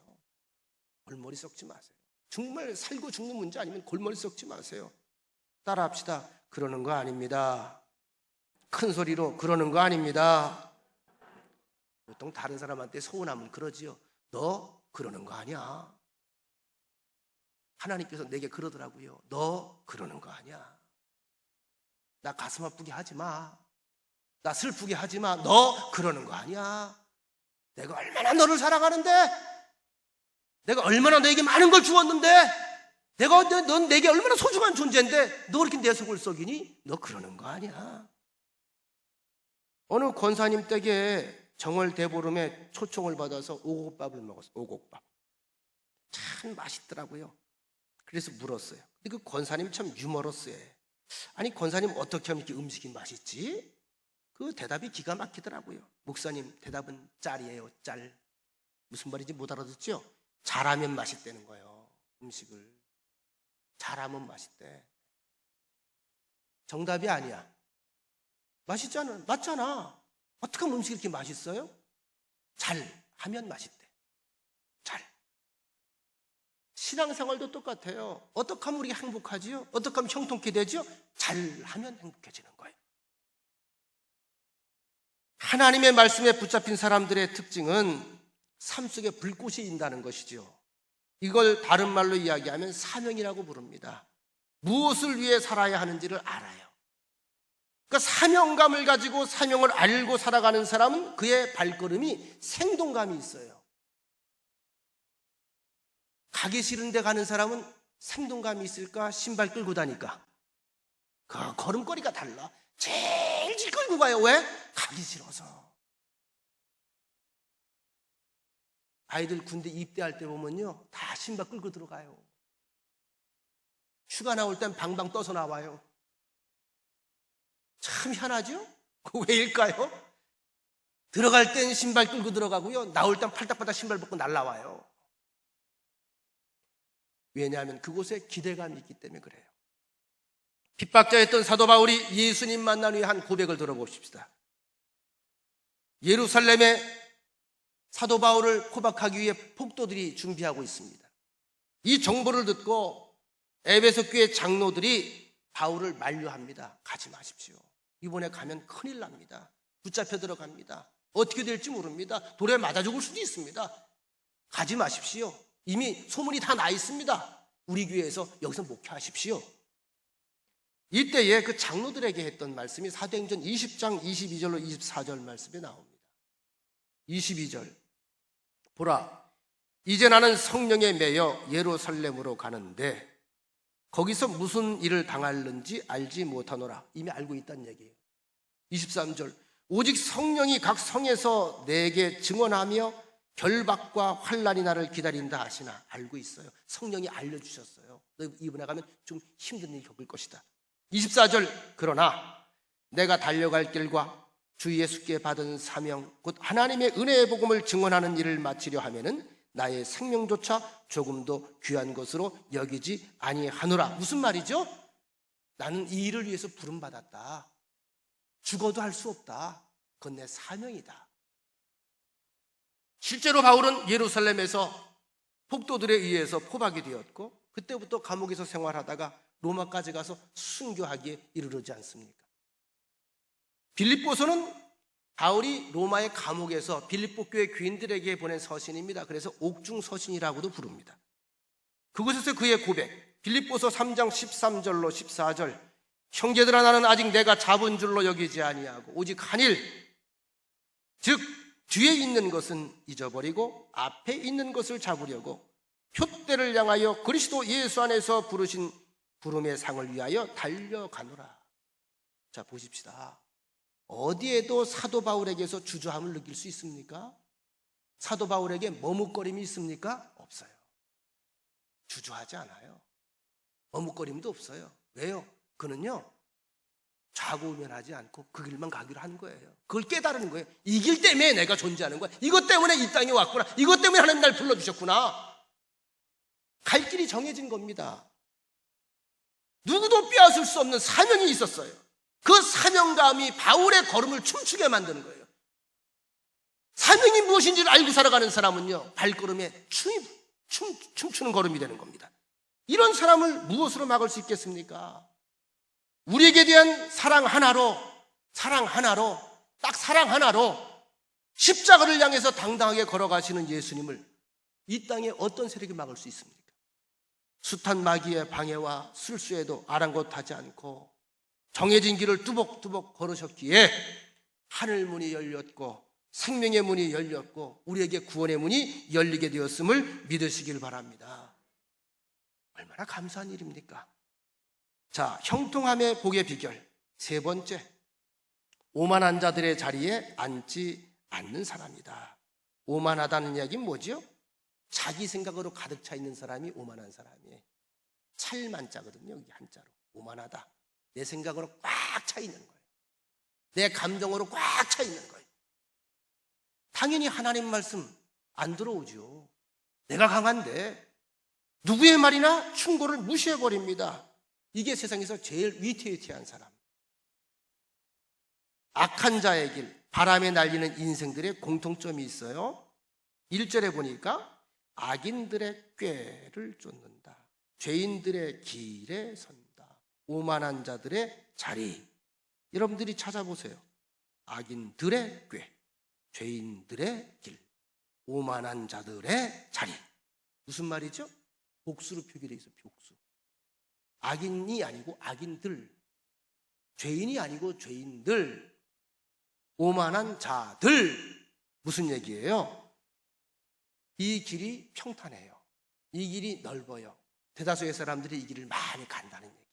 골머리 썩지 마세요. 정말 살고 죽는 문제 아니면 골머리 썩지 마세요. 따라합시다. 그러는 거 아닙니다. 큰 소리로 그러는 거 아닙니다. 보통 다른 사람한테 서운하면 그러지요. 너 그러는 거 아니야. 하나님께서 내게 그러더라고요. 너 그러는 거 아니야. 나 가슴 아프게 하지 마. 나 슬프게 하지 마. 너 그러는 거 아니야. 내가 얼마나 너를 사랑하는데, 내가 얼마나 너에게 많은 걸 주었는데, 넌 내게 얼마나 소중한 존재인데 너 그렇게 내 속을 썩이니? 너 그러는 거 아니야. 어느 권사님 댁에 정월 대보름에 초청을 받아서 오곡밥을 먹었어요. 오곡밥. 참 맛있더라고요. 그래서 물었어요. 근데 그 권사님 참 유머러스해. 아니, 권사님 어떻게 하면 이렇게 음식이 맛있지? 그 대답이 기가 막히더라고요. 목사님, 대답은 짤이에요. 짤. 무슨 말인지 못 알아듣죠? 잘하면 맛있다는 거예요. 음식을 잘하면 맛있대. 정답이 아니야. 맛있잖아. 맞잖아. 어떻게 하면 음식이 이렇게 맛있어요? 잘하면 맛있대. 잘. 신앙생활도 똑같아요. 어떻게 하면 우리가 행복하지요? 어떻게 하면 형통케 되지요? 잘하면 행복해지는 거예요. 하나님의 말씀에 붙잡힌 사람들의 특징은 삶 속에 불꽃이 있다는 것이죠. 이걸 다른 말로 이야기하면 사명이라고 부릅니다. 무엇을 위해 살아야 하는지를 알아요. 그러니까 사명감을 가지고 사명을 알고 살아가는 사람은 그의 발걸음이 생동감이 있어요. 가기 싫은 데 가는 사람은 생동감이 있을까? 신발 끌고 다니까? 그 걸음걸이가 달라. 제일 끌고 가요. 왜? 가기 싫어서. 아이들 군대 입대할 때 보면요, 다 신발 끌고 들어가요. 휴가 나올 땐 방방 떠서 나와요. 참 희한하죠? 그 왜일까요? 들어갈 땐 신발 끌고 들어가고요, 나올 땐 팔딱팔딱 신발 벗고 날라와요. 왜냐하면 그곳에 기대감이 있기 때문에 그래요. 핍박자였던 사도 바울이 예수님 만난 후에 한 고백을 들어봅시다. 예루살렘에 사도 바울을 포박하기 위해 폭도들이 준비하고 있습니다. 이 정보를 듣고 에베소 교회 장로들이 바울을 만류합니다. 가지 마십시오. 이번에 가면 큰일 납니다. 붙잡혀 들어갑니다. 어떻게 될지 모릅니다. 돌에 맞아 죽을 수도 있습니다. 가지 마십시오. 이미 소문이 다 나 있습니다. 우리 교회에서 여기서 목회하십시오. 이때에 그 장로들에게 했던 말씀이 사도행전 20장 22절로 24절 말씀에 나옵니다. 22절. 보라, 이제 나는 성령에 매여 예루살렘으로 가는데 거기서 무슨 일을 당할는지 알지 못하노라. 이미 알고 있다는 얘기예요. 23절. 오직 성령이 각 성에서 내게 증언하며 결박과 환난이 나를 기다린다 하시나. 알고 있어요. 성령이 알려주셨어요. 너 이번에 가면 좀 힘든 일 겪을 것이다. 24절. 그러나 내가 달려갈 길과 주 예수께 받은 사명 곧 하나님의 은혜의 복음을 증언하는 일을 마치려 하면은 나의 생명조차 조금도 귀한 것으로 여기지 아니하노라. 무슨 말이죠? 나는 이 일을 위해서 부름받았다. 죽어도 할 수 없다. 그건 내 사명이다. 실제로 바울은 예루살렘에서 폭도들에 의해서 포박이 되었고 그때부터 감옥에서 생활하다가 로마까지 가서 순교하기에 이르르지 않습니까? 빌립보서는 바울이 로마의 감옥에서 빌립보 교회 교인들에게 보낸 서신입니다. 그래서 옥중 서신이라고도 부릅니다. 그곳에서 그의 고백, 빌립보서 3장 13절로 14절. 형제들아, 나는 아직 내가 잡은 줄로 여기지 아니하고 오직 한 일, 즉 뒤에 있는 것은 잊어버리고 앞에 있는 것을 잡으려고 표대를 향하여 그리스도 예수 안에서 부르신 부름의 상을 위하여 달려가노라. 자, 보십시다. 어디에도 사도 바울에게서 주저함을 느낄 수 있습니까? 사도 바울에게 머뭇거림이 있습니까? 없어요. 주저하지 않아요. 머뭇거림도 없어요. 왜요? 그는요, 좌고우면하지 않고 그 길만 가기로 한 거예요. 그걸 깨달은 거예요. 이 길 때문에 내가 존재하는 거야. 이것 때문에 이 땅에 왔구나. 이것 때문에 하나님 날 불러주셨구나. 갈 길이 정해진 겁니다. 누구도 빼앗을 수 없는 사명이 있었어요. 그 사명감이 바울의 걸음을 춤추게 만드는 거예요. 사명이 무엇인지를 알고 살아가는 사람은요, 발걸음에 춤추는 걸음이 되는 겁니다. 이런 사람을 무엇으로 막을 수 있겠습니까? 우리에게 대한 사랑 하나로, 딱 사랑 하나로 십자가를 향해서 당당하게 걸어가시는 예수님을 이 땅에 어떤 세력이 막을 수 있습니까? 숱한 마귀의 방해와 술수에도 아랑곳하지 않고 정해진 길을 뚜벅뚜벅 걸으셨기에 하늘 문이 열렸고 생명의 문이 열렸고 우리에게 구원의 문이 열리게 되었음을 믿으시길 바랍니다. 얼마나 감사한 일입니까? 자, 형통함의 복의 비결 세 번째, 오만한 자들의 자리에 앉지 않는 사람이다. 오만하다는 이야기는 뭐죠? 자기 생각으로 가득 차 있는 사람이 오만한 사람이에요. 찰만자거든요. 여기 한자로 오만하다. 내 생각으로 꽉 차 있는 거예요. 내 감정으로 꽉 차 있는 거예요. 당연히 하나님 말씀 안 들어오죠. 내가 강한데 누구의 말이나 충고를 무시해버립니다. 이게 세상에서 제일 위태위태한 사람. 악한 자의 길, 바람에 날리는 인생들의 공통점이 있어요. 1절에 보니까 악인들의 꾀를 쫓는다. 죄인들의 길에 선다. 오만한 자들의 자리. 여러분들이 찾아보세요. 악인들의 꾀, 죄인들의 길, 오만한 자들의 자리. 무슨 말이죠? 복수로 표기되어 있어요. 복수. 악인이 아니고 악인들, 죄인이 아니고 죄인들, 오만한 자들. 무슨 얘기예요? 이 길이 평탄해요. 이 길이 넓어요. 대다수의 사람들이 이 길을 많이 간다는 얘기예요.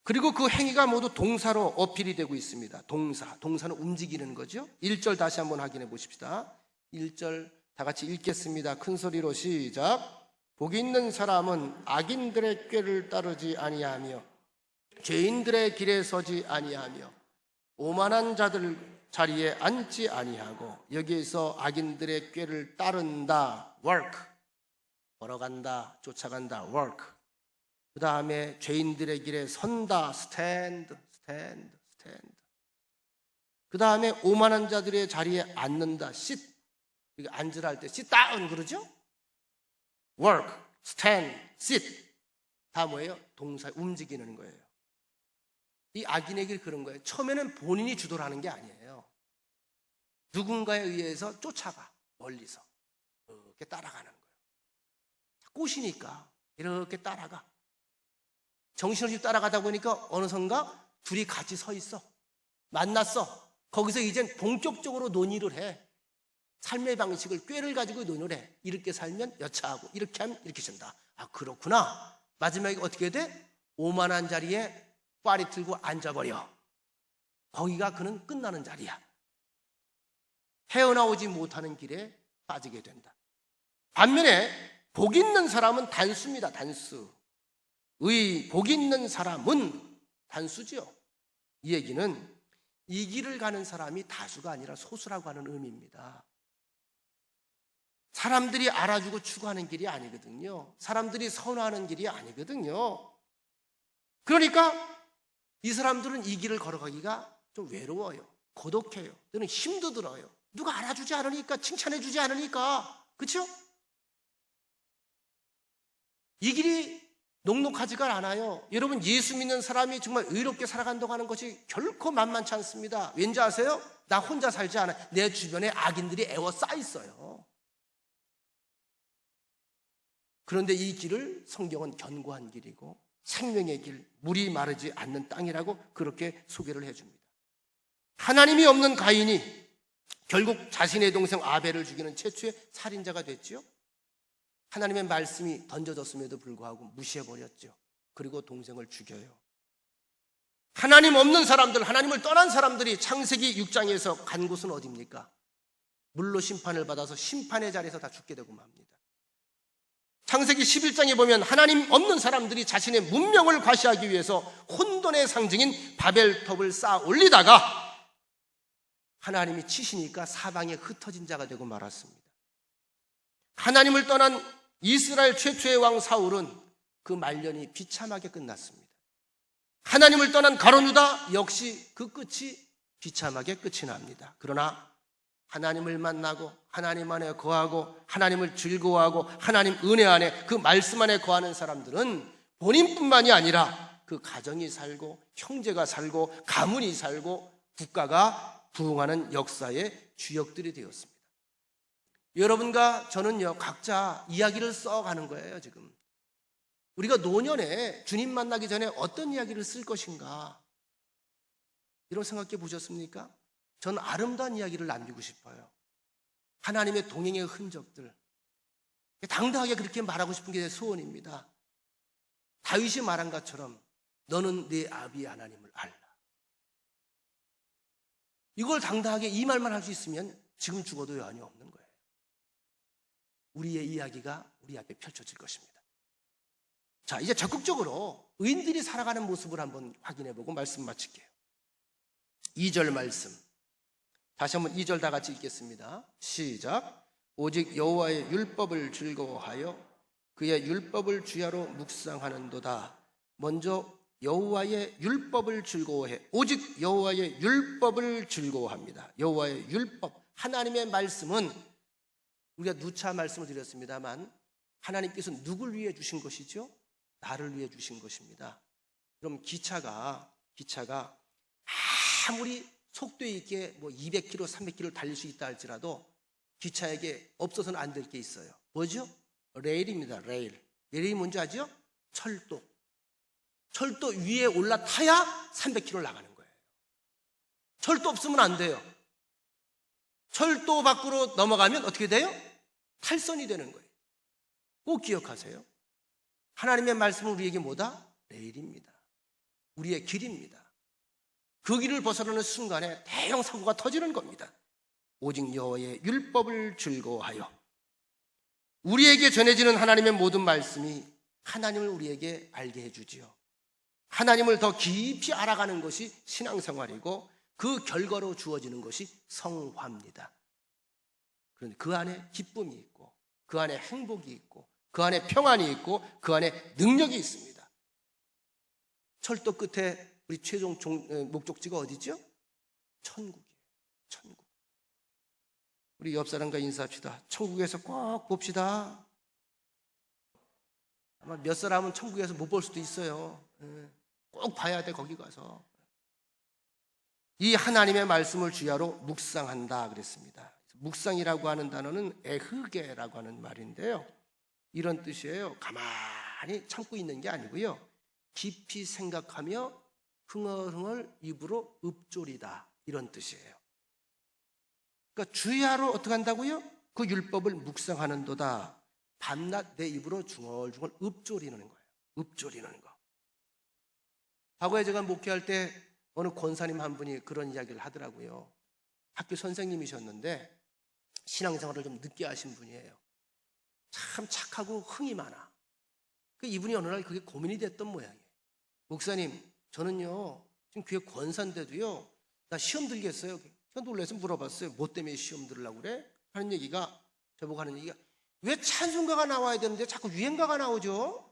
그리고 그 행위가 모두 동사로 어필이 되고 있습니다. 동사는 움직이는 거죠. 1절 다시 한번 확인해 보십시다. 1절 다 같이 읽겠습니다. 큰 소리로 시작. 복 있는 사람은 악인들의 꾀를 따르지 아니하며 죄인들의 길에 서지 아니하며 오만한 자들 자리에 앉지 아니하고. 여기에서 악인들의 꾀를 따른다, work, 걸어간다, 쫓아간다, work. 그 다음에 죄인들의 길에 선다, stand. 그 다음에 오만한 자들의 자리에 앉는다, sit. 앉으라 할 때 sit down 그러죠? work, stand, sit. 다 뭐예요? 동사, 움직이는 거예요. 이 악인의 길 그런 거예요. 처음에는 본인이 주도를 하는 게 아니에요. 누군가에 의해서 쫓아가, 멀리서 이렇게 따라가는 거예요. 꽃이니까 이렇게 따라가. 정신없이 따라가다 보니까 어느 순간 둘이 같이 서 있어. 만났어. 거기서 이젠 본격적으로 논의를 해. 삶의 방식을, 꾀를 가지고 논의를 해. 이렇게 살면 여차하고 이렇게 하면 이렇게 된다. 아, 그렇구나. 마지막에 어떻게 돼? 오만한 자리에 파리 틀고 앉아버려. 거기가 그는 끝나는 자리야. 헤어나오지 못하는 길에 빠지게 된다. 반면에 복 있는 사람은 단수입니다. 단수. 복 있는 사람은 단수죠. 이 얘기는 이 길을 가는 사람이 다수가 아니라 소수라고 하는 의미입니다. 사람들이 알아주고 추구하는 길이 아니거든요. 사람들이 선호하는 길이 아니거든요. 그러니까 이 사람들은 이 길을 걸어가기가 좀 외로워요. 고독해요. 또는 힘도 들어요. 누가 알아주지 않으니까, 칭찬해주지 않으니까. 그렇죠? 이 길이 녹록하지가 않아요. 여러분, 예수 믿는 사람이 정말 의롭게 살아간다고 하는 것이 결코 만만치 않습니다. 왠지 아세요? 나 혼자 살지 않아요. 내 주변에 악인들이 에워싸 있어요. 그런데 이 길을 성경은 견고한 길이고 생명의 길, 물이 마르지 않는 땅이라고 그렇게 소개를 해줍니다. 하나님이 없는 가인이 결국 자신의 동생 아벨을 죽이는 최초의 살인자가 됐죠. 하나님의 말씀이 던져졌음에도 불구하고 무시해버렸죠. 그리고 동생을 죽여요. 하나님 없는 사람들, 하나님을 떠난 사람들이 창세기 6장에서 간 곳은 어디입니까? 물로 심판을 받아서 심판의 자리에서 다 죽게 되고 맙니다. 창세기 11장에 보면 하나님 없는 사람들이 자신의 문명을 과시하기 위해서 혼돈의 상징인 바벨탑을 쌓아 올리다가 하나님이 치시니까 사방에 흩어진 자가 되고 말았습니다. 하나님을 떠난 이스라엘 최초의 왕 사울은 그 말년이 비참하게 끝났습니다. 하나님을 떠난 가룟 유다 역시 그 끝이 비참하게 끝이 납니다. 그러나 하나님을 만나고 하나님 안에 거하고 하나님을 즐거워하고 하나님 은혜 안에 그 말씀 안에 거하는 사람들은 본인뿐만이 아니라 그 가정이 살고 형제가 살고 가문이 살고 국가가 부흥하는 역사의 주역들이 되었습니다. 여러분과 저는요, 각자 이야기를 써가는 거예요. 지금 우리가 노년에 주님 만나기 전에 어떤 이야기를 쓸 것인가, 이런 생각해 보셨습니까? 저는 아름다운 이야기를 남기고 싶어요. 하나님의 동행의 흔적들, 당당하게 그렇게 말하고 싶은 게 제 소원입니다. 다윗이 말한 것처럼 너는 네 아비 하나님을 알라. 이걸 당당하게 이 말만 할 수 있으면 지금 죽어도 여한이 없는 거예요. 우리의 이야기가 우리 앞에 펼쳐질 것입니다. 자, 이제 적극적으로 의인들이 살아가는 모습을 한번 확인해보고 말씀 마칠게요. 2절 말씀, 다시 한번 2절 다 같이 읽겠습니다. 시작. 오직 여호와의 율법을 즐거워하여 그의 율법을 주야로 묵상하는도다. 먼저 여호와의 율법을 즐거워해. 오직 여호와의 율법을 즐거워합니다. 여호와의 율법, 하나님의 말씀은, 우리가 누차 말씀을 드렸습니다만 하나님께서 누굴 위해 주신 것이죠? 나를 위해 주신 것입니다. 그럼 기차가 아무리 속도 있게 뭐 200km, 300km 달릴 수 있다 할지라도 기차에게 없어서는 안 될 게 있어요. 뭐죠? 레일입니다. 레일. 레일이 뭔지 아죠? 철도. 철도 위에 올라타야 300km를 나가는 거예요. 철도 없으면 안 돼요. 철도 밖으로 넘어가면 어떻게 돼요? 탈선이 되는 거예요. 꼭 기억하세요. 하나님의 말씀은 우리에게 뭐다? 레일입니다. 우리의 길입니다. 그 길을 벗어나는 순간에 대형 사고가 터지는 겁니다. 오직 여호와의 율법을 즐거워하여. 우리에게 전해지는 하나님의 모든 말씀이 하나님을 우리에게 알게 해주지요. 하나님을 더 깊이 알아가는 것이 신앙생활이고 그 결과로 주어지는 것이 성화입니다. 그런데 그 안에 기쁨이 있고 그 안에 행복이 있고 그 안에 평안이 있고 그 안에 능력이 있습니다. 철도 끝에 우리 최종 목적지가 어디죠? 천국이에요. 천국. 우리 옆 사람과 인사합시다. 천국에서 꼭 봅시다. 아마 몇 사람은 천국에서 못 볼 수도 있어요. 꼭 봐야 돼. 거기 가서 이 하나님의 말씀을 주야로 묵상한다 그랬습니다. 묵상이라고 하는 단어는 에흐게라고 하는 말인데요, 이런 뜻이에요. 가만히 참고 있는 게 아니고요, 깊이 생각하며 흥얼흥얼 입으로 읊조리다, 이런 뜻이에요. 그러니까 주야로 어떻게 한다고요? 그 율법을 묵상하는도다. 밤낮 내 입으로 중얼중얼 읊조리는 거예요. 읊조리는 거. 과거에 제가 목회할 때 어느 권사님 한 분이 그런 이야기를 하더라고요. 학교 선생님이셨는데 신앙생활을 좀 늦게 하신 분이에요. 참 착하고 흥이 많아. 이분이 어느 날 그게 고민이 됐던 모양이에요. 목사님, 저는요 지금 교회 권사인데도요 나 시험 들겠어요. 제가 놀라서 물어봤어요. 뭐 때문에 시험 들으려고 그래? 하는 얘기가, 저보고 하는 얘기가, 왜 찬송가가 나와야 되는데 자꾸 유행가가 나오죠?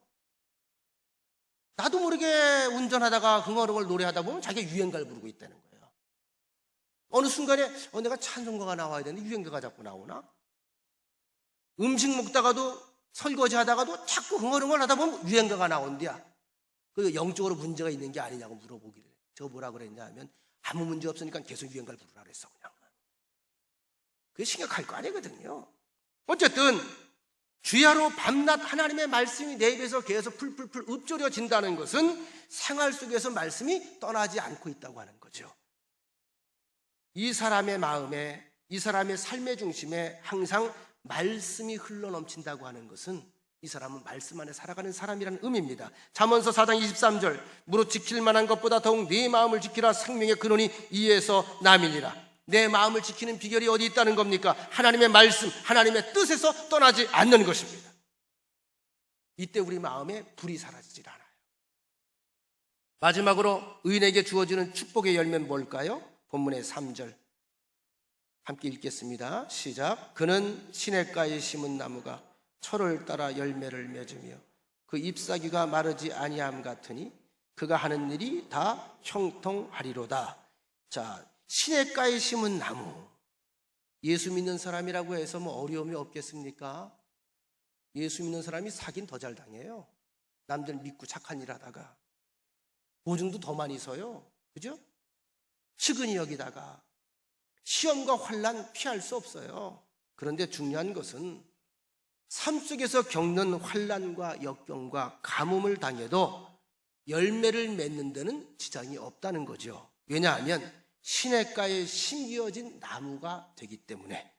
나도 모르게 운전하다가 흥얼흥얼 노래하다 보면 자기가 유행가를 부르고 있다는 거예요. 어느 순간에 내가 찬송가가 나와야 되는데 유행가가 자꾸 나오나? 음식 먹다가도 설거지 하다가도 자꾸 흥얼흥얼 하다 보면 유행가가 나온대야. 그 영적으로 문제가 있는 게 아니냐고 물어보기를. 저 뭐라 그랬냐 하면 아무 문제 없으니까 계속 유행가를 부르라 그랬어. 그냥. 그게 심각할 거 아니거든요. 어쨌든 주야로 밤낮 하나님의 말씀이 내 입에서 계속 풀풀풀 읊조려진다는 것은 생활 속에서 말씀이 떠나지 않고 있다고 하는 거죠. 이 사람의 마음에, 이 사람의 삶의 중심에 항상 말씀이 흘러넘친다고 하는 것은 이 사람은 말씀 안에 살아가는 사람이라는 의미입니다. 잠언서 4장 23절 무릇 지킬 만한 것보다 더욱 네 마음을 지키라 생명의 근원이 이에서 남이니라. 내 마음을 지키는 비결이 어디 있다는 겁니까? 하나님의 말씀, 하나님의 뜻에서 떠나지 않는 것입니다. 이때 우리 마음에 불이 사라지질 않아요. 마지막으로 의인에게 주어지는 축복의 열매는 뭘까요? 본문의 3절 함께 읽겠습니다. 시작. 그는 시냇가에 심은 나무가 철을 따라 열매를 맺으며 그 잎사귀가 마르지 아니함 같으니 그가 하는 일이 다 형통하리로다. 자, 시냇가에 심은 나무. 예수 믿는 사람이라고 해서 뭐 어려움이 없겠습니까? 예수 믿는 사람이 사긴 더 잘 당해요. 남들 믿고 착한 일 하다가 보증도 더 많이 서요. 그죠? 측은히 여기다가 시험과 환난 피할 수 없어요. 그런데 중요한 것은 삶 속에서 겪는 환난과 역경과 가뭄을 당해도 열매를 맺는 데는 지장이 없다는 거죠. 왜냐하면 시냇가에 심겨진 나무가 되기 때문에.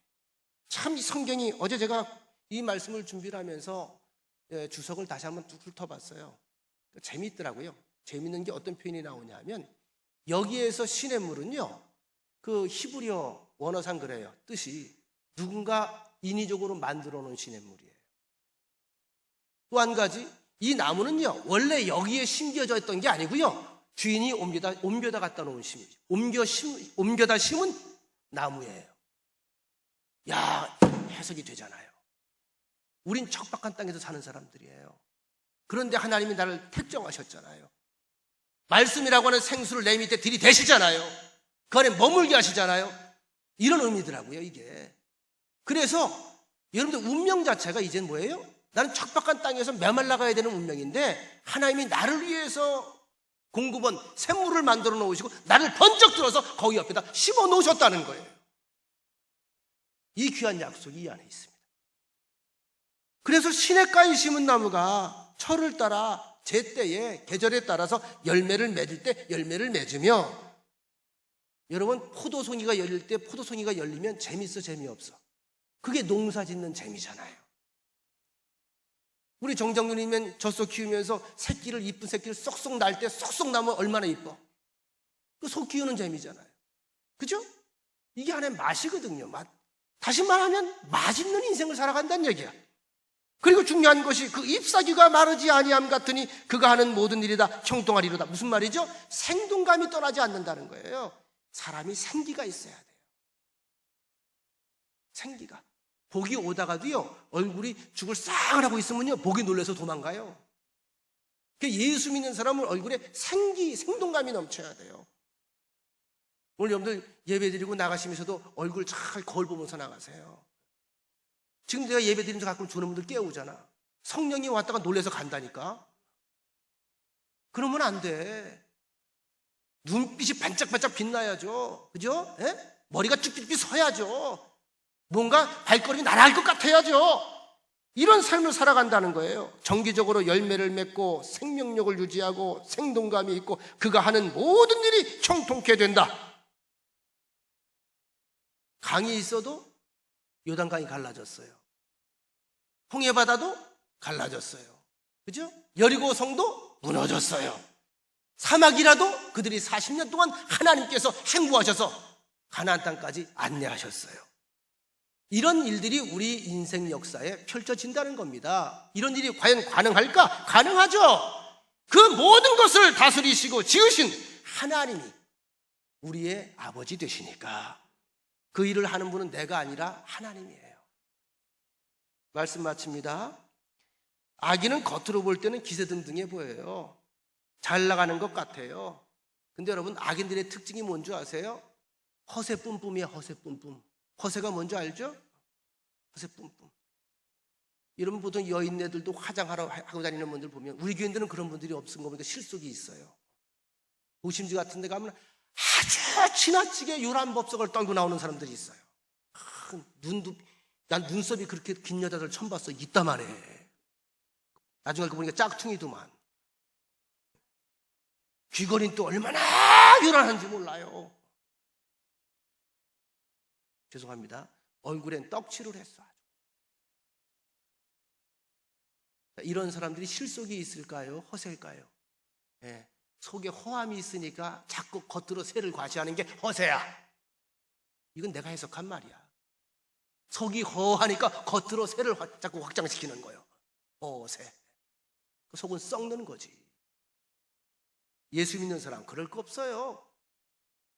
참 이 성경이 어제 제가 이 말씀을 준비를 하면서 주석을 다시 한번 쭉 훑어봤어요. 재미있더라고요. 재미있는 게 어떤 표현이 나오냐 하면 여기에서 시냇물은요, 그 히브리어 원어상 그래요. 뜻이 누군가 인위적으로 만들어 놓은 시냇물이에요. 또 한 가지, 이 나무는요 원래 여기에 심겨져 있던 게 아니고요, 주인이 옮겨다 갖다 놓은 옮겨다 심은 나무예요. 야, 해석이 되잖아요. 우린 척박한 땅에서 사는 사람들이에요. 그런데 하나님이 나를 택정하셨잖아요. 말씀이라고 하는 생수를 내 밑에 들이대시잖아요. 그 안에 머물게 하시잖아요. 이런 의미더라고요, 이게. 그래서 여러분들 운명 자체가 이젠 뭐예요? 나는 척박한 땅에서 메말라가야 되는 운명인데 하나님이 나를 위해서 공급원 샘물을 만들어 놓으시고 나를 번쩍 들어서 거기 옆에다 심어 놓으셨다는 거예요. 이 귀한 약속이 이 안에 있습니다. 그래서 시냇가에 심은 나무가 철을 따라 제때에 계절에 따라서 열매를 맺을 때 열매를 맺으며, 여러분 포도송이가 열릴 때 포도송이가 열리면 재밌어 재미없어? 그게 농사 짓는 재미잖아요. 우리 정장누님은 젖소 키우면서 새끼를 이쁜 새끼를 쏙쏙 날 때 쏙쏙 나면 얼마나 이뻐? 그 소 키우는 재미잖아요. 그죠? 이게 하나의 맛이거든요. 맛. 다시 말하면 맛있는 인생을 살아간다는 얘기야. 그리고 중요한 것이 그 잎사귀가 마르지 아니함 같으니 그가 하는 모든 일이 다 형통하리로다. 무슨 말이죠? 생동감이 떠나지 않는다는 거예요. 사람이 생기가 있어야 돼요. 생기가. 복이 오다가도요, 얼굴이 죽을 싹을 하고 있으면요, 복이 놀라서 도망가요. 예수 믿는 사람은 얼굴에 생동감이 넘쳐야 돼요. 오늘 여러분들 예배 드리고 나가시면서도 얼굴 잘 거울 보면서 나가세요. 지금 내가 예배 드리면서 가끔 주는 분들 깨우잖아. 성령이 왔다가 놀라서 간다니까. 그러면 안 돼. 눈빛이 반짝반짝 빛나야죠. 그죠? 에? 머리가 쭉쭉쭉 서야죠. 뭔가 발걸음이 날아갈 것 같아야죠. 이런 삶을 살아간다는 거예요. 정기적으로 열매를 맺고 생명력을 유지하고 생동감이 있고 그가 하는 모든 일이 형통케 된다. 강이 있어도 요단강이 갈라졌어요. 홍해바다도 갈라졌어요. 그죠? 여리고성도 무너졌어요. 사막이라도 그들이 40년 동안 하나님께서 행보하셔서 가나안 땅까지 안내하셨어요. 이런 일들이 우리 인생 역사에 펼쳐진다는 겁니다. 이런 일이 과연 가능할까? 가능하죠. 그 모든 것을 다스리시고 지으신 하나님이 우리의 아버지 되시니까 그 일을 하는 분은 내가 아니라 하나님이에요. 말씀 마칩니다. 아기는 겉으로 볼 때는 기세등등해 보여요. 잘 나가는 것 같아요. 근데 여러분, 악인들의 특징이 뭔지 아세요? 허세 뿜뿜이에요. 허세 뿜뿜. 허세가 뭔지 알죠? 허세 뿜뿜. 여러분, 보통 여인네들도 화장하러 하고 다니는 분들 보면, 우리 교인들은 그런 분들이 없은 거 보니까 실속이 있어요. 도심지 같은 데 가면 아주 지나치게 요란 법석을 떨고 나오는 사람들이 있어요. 난 눈썹이 그렇게 긴 여자들 처음 봤어. 이따 말해. 나중에 알고 보니까 짝퉁이더만. 귀걸이는 또 얼마나 요란한지 몰라요. 죄송합니다. 얼굴엔 떡칠을 했어. 이런 사람들이 실속이 있을까요? 허세일까요? 예, 속에 허함이 있으니까 자꾸 겉으로 새를 과시하는 게 허세야. 이건 내가 해석한 말이야. 속이 허하니까 겉으로 새를 자꾸 확장시키는 거예요. 허세. 그 속은 썩는 거지. 예수 믿는 사람 그럴 거 없어요.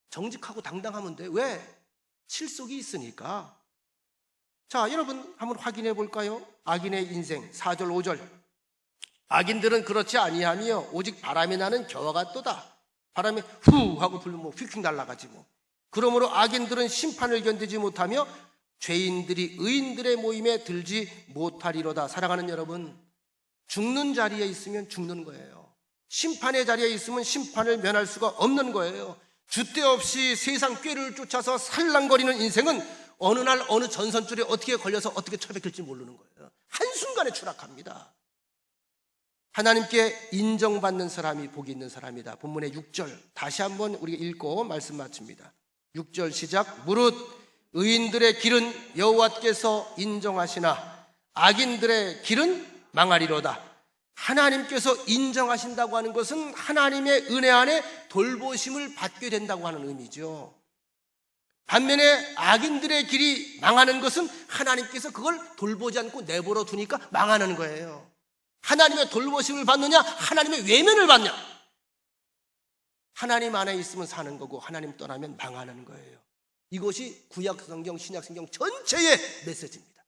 정직하고 당당하면 돼. 왜? 실속이 있으니까. 자, 여러분 한번 확인해 볼까요? 악인의 인생 4절 5절. 악인들은 그렇지 아니하며 오직 바람이 나는 겨와 같도다. 바람이 후 하고 불면 휙휙 날아가지 뭐. 그러므로 악인들은 심판을 견디지 못하며 죄인들이 의인들의 모임에 들지 못하리로다. 사랑하는 여러분, 죽는 자리에 있으면 죽는 거예요. 심판의 자리에 있으면 심판을 면할 수가 없는 거예요. 줏대 없이 세상 꾀를 쫓아서 살랑거리는 인생은 어느 날 어느 전선줄에 어떻게 걸려서 어떻게 처박힐지 모르는 거예요. 한순간에 추락합니다. 하나님께 인정받는 사람이 복이 있는 사람이다. 본문의 6절 다시 한번 우리가 읽고 말씀 마칩니다. 6절 시작. 무릇 의인들의 길은 여호와께서 인정하시나 악인들의 길은 망하리로다. 하나님께서 인정하신다고 하는 것은 하나님의 은혜 안에 돌보심을 받게 된다고 하는 의미죠. 반면에 악인들의 길이 망하는 것은 하나님께서 그걸 돌보지 않고 내버려 두니까 망하는 거예요. 하나님의 돌보심을 받느냐, 하나님의 외면을 받냐. 하나님 안에 있으면 사는 거고 하나님 떠나면 망하는 거예요. 이것이 구약성경, 신약성경 전체의 메시지입니다.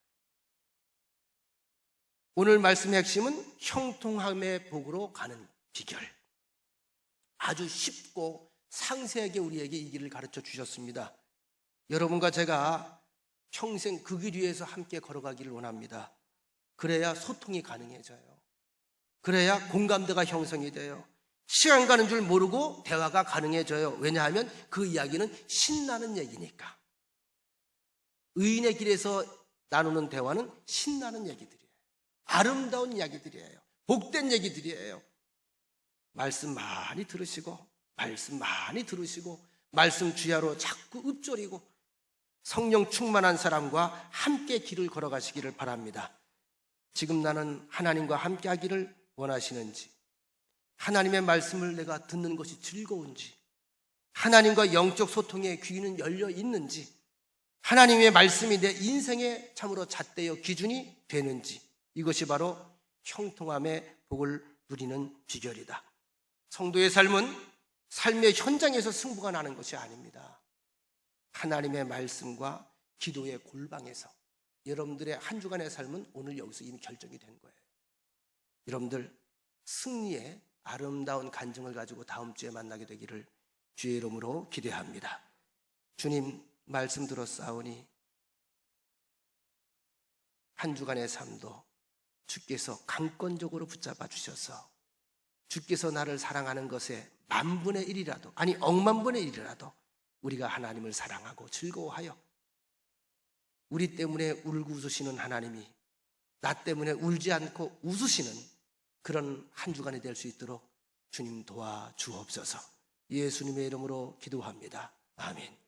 오늘 말씀의 핵심은 형통함의 복으로 가는 비결. 아주 쉽고 상세하게 우리에게 이 길을 가르쳐 주셨습니다. 여러분과 제가 평생 그 길 위에서 함께 걸어가기를 원합니다. 그래야 소통이 가능해져요. 그래야 공감대가 형성이 돼요. 시간 가는 줄 모르고 대화가 가능해져요. 왜냐하면 그 이야기는 신나는 얘기니까. 의인의 길에서 나누는 대화는 신나는 얘기들이에요. 아름다운 이야기들이에요. 복된 얘기들이에요. 말씀 많이 들으시고 말씀 주야로 자꾸 읊조리고 성령 충만한 사람과 함께 길을 걸어가시기를 바랍니다. 지금 나는 하나님과 함께 하기를 원하시는지, 하나님의 말씀을 내가 듣는 것이 즐거운지, 하나님과 영적 소통에 귀는 열려 있는지, 하나님의 말씀이 내 인생에 참으로 잣대요 기준이 되는지, 이것이 바로 형통함의 복을 누리는 비결이다. 성도의 삶은 삶의 현장에서 승부가 나는 것이 아닙니다. 하나님의 말씀과 기도의 골방에서 여러분들의 한 주간의 삶은 오늘 여기서 이미 결정이 된 거예요. 여러분들 승리의 아름다운 간증을 가지고 다음 주에 만나게 되기를 주의 이름으로 기대합니다. 주님 말씀 들었사오니 한 주간의 삶도 주께서 강권적으로 붙잡아 주셔서 주께서 나를 사랑하는 것에 10,000분의 1이라도, 아니 10,000,000분의 1이라도 우리가 하나님을 사랑하고 즐거워하여 우리 때문에 울고 웃으시는 하나님이 나 때문에 울지 않고 웃으시는 그런 한 주간이 될 수 있도록 주님 도와주옵소서. 예수님의 이름으로 기도합니다. 아멘.